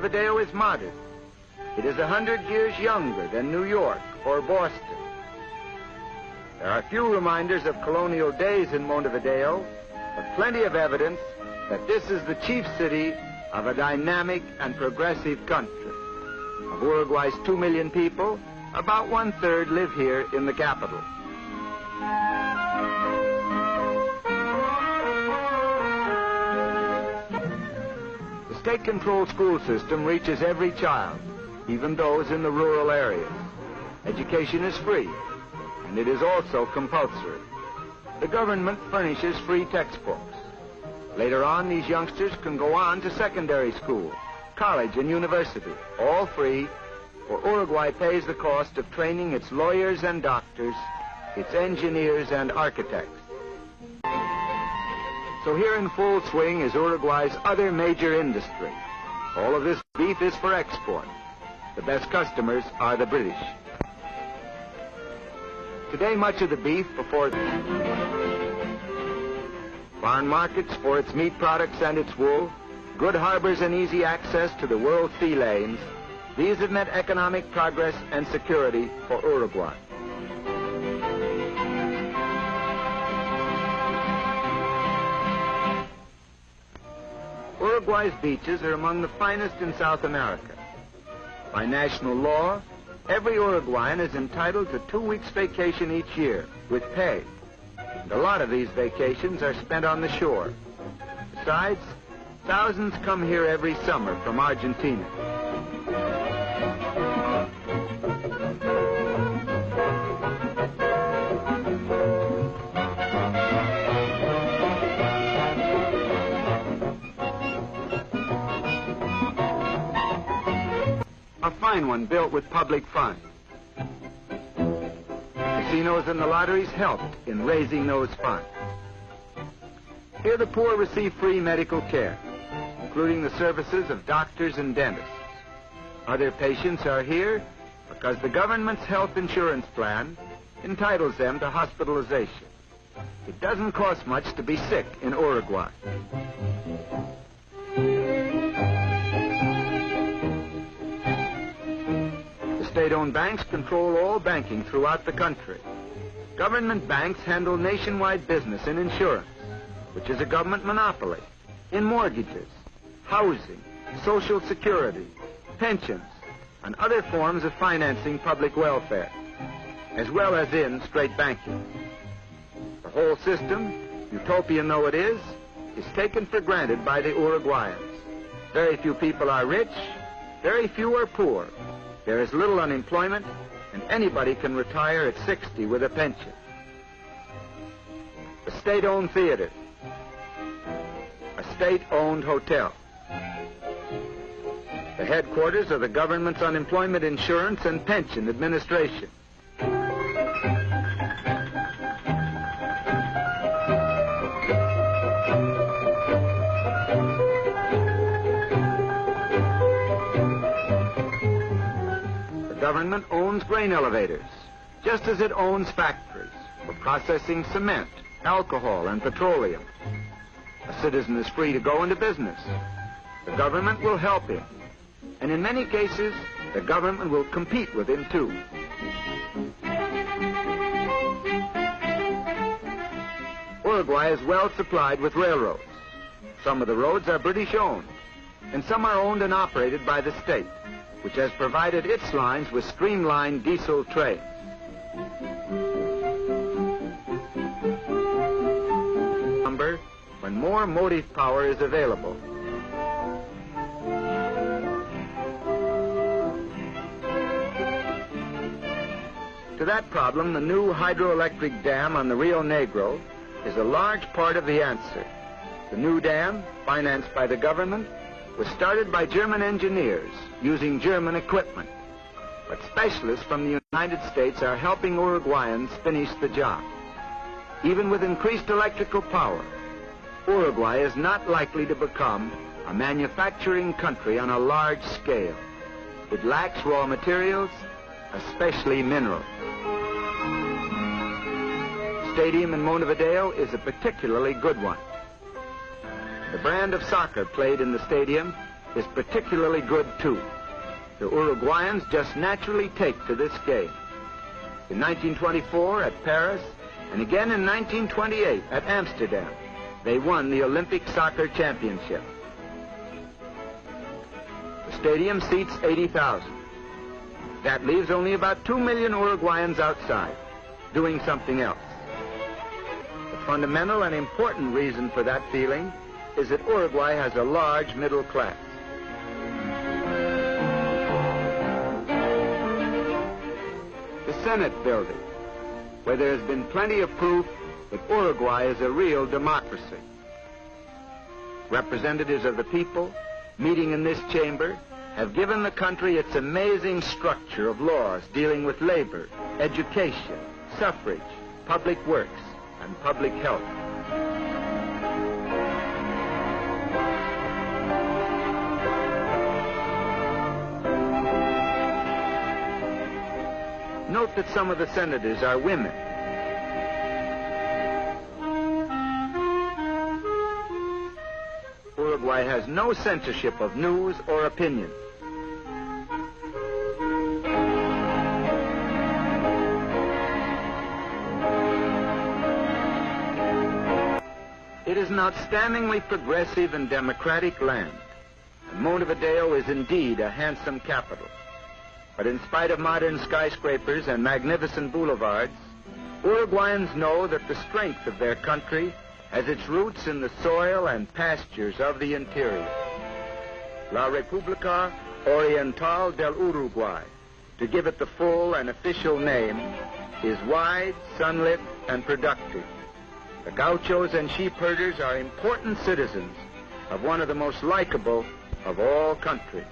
Montevideo is modern. It is 100 years younger than New York or Boston. There are few reminders of colonial days in Montevideo, but plenty of evidence that this is the chief city of a dynamic and progressive country. Of Uruguay's 2 million people, about 1/3 live here in the capital. The state-controlled school system reaches every child, even those in the rural areas. Education is free, and it is also compulsory. The government furnishes free textbooks. Later on, these youngsters can go on to secondary school, college, and university, all free, for Uruguay pays the cost of training its lawyers and doctors, its engineers and architects. So here in full swing is Uruguay's other major industry. All of this beef is for export. The best customers are the British. Today, much of the beef before foreign markets for its meat products and its wool, good harbors and easy access to the world sea lanes, these have meant economic progress and security for Uruguay. Uruguay's beaches are among the finest in South America. By national law, every Uruguayan is entitled to 2 weeks vacation each year with pay. And a lot of these vacations are spent on the shore. Besides, thousands come here every summer from Argentina. A fine one built with public funds. Casinos and the lotteries helped in raising those funds. Here the poor receive free medical care, including the services of doctors and dentists. Other patients are here because the government's health insurance plan entitles them to hospitalization. It doesn't cost much to be sick in Uruguay. State-owned banks control all banking throughout the country. Government banks handle nationwide business in insurance, which is a government monopoly, in mortgages, housing, social security, pensions, and other forms of financing public welfare, as well as in straight banking. The whole system, utopian though it is taken for granted by the Uruguayans. Very few people are rich, very few are poor. There is little unemployment, and anybody can retire at 60 with a pension. A state-owned theater. A state-owned hotel. The headquarters of the government's unemployment insurance and pension administration. The government owns grain elevators, just as it owns factories for processing cement, alcohol, and petroleum. A citizen is free to go into business. The government will help him. And in many cases, the government will compete with him, too. Uruguay is well supplied with railroads. Some of the roads are British-owned, and some are owned and operated by the state, which has provided its lines with streamlined diesel trains. Number when more motive power is available. To that problem, the new hydroelectric dam on the Rio Negro is a large part of the answer. The new dam, financed by the government, was started by German engineers using German equipment. But specialists from the United States are helping Uruguayans finish the job. Even with increased electrical power, Uruguay is not likely to become a manufacturing country on a large scale. It lacks raw materials, especially minerals. Stadium in Montevideo is a particularly good one. The brand of soccer played in the stadium is particularly good too. The Uruguayans just naturally take to this game. In 1924 at Paris, and again in 1928 at Amsterdam, they won the Olympic Soccer Championship. The stadium seats 80,000. That leaves only about 2 million Uruguayans outside, doing something else. The fundamental and important reason for that feeling is that Uruguay has a large middle class. The Senate building, where there has been plenty of proof that Uruguay is a real democracy. Representatives of the people meeting in this chamber have given the country its amazing structure of laws dealing with labor, education, suffrage, public works, and public health. Note that some of the senators are women. Uruguay has no censorship of news or opinion. It is an outstandingly progressive and democratic land, and Montevideo is indeed a handsome capital. But in spite of modern skyscrapers and magnificent boulevards, Uruguayans know that the strength of their country has its roots in the soil and pastures of the interior. La República Oriental del Uruguay, to give it the full and official name, is wide, sunlit, and productive. The gauchos and sheep herders are important citizens of one of the most likable of all countries.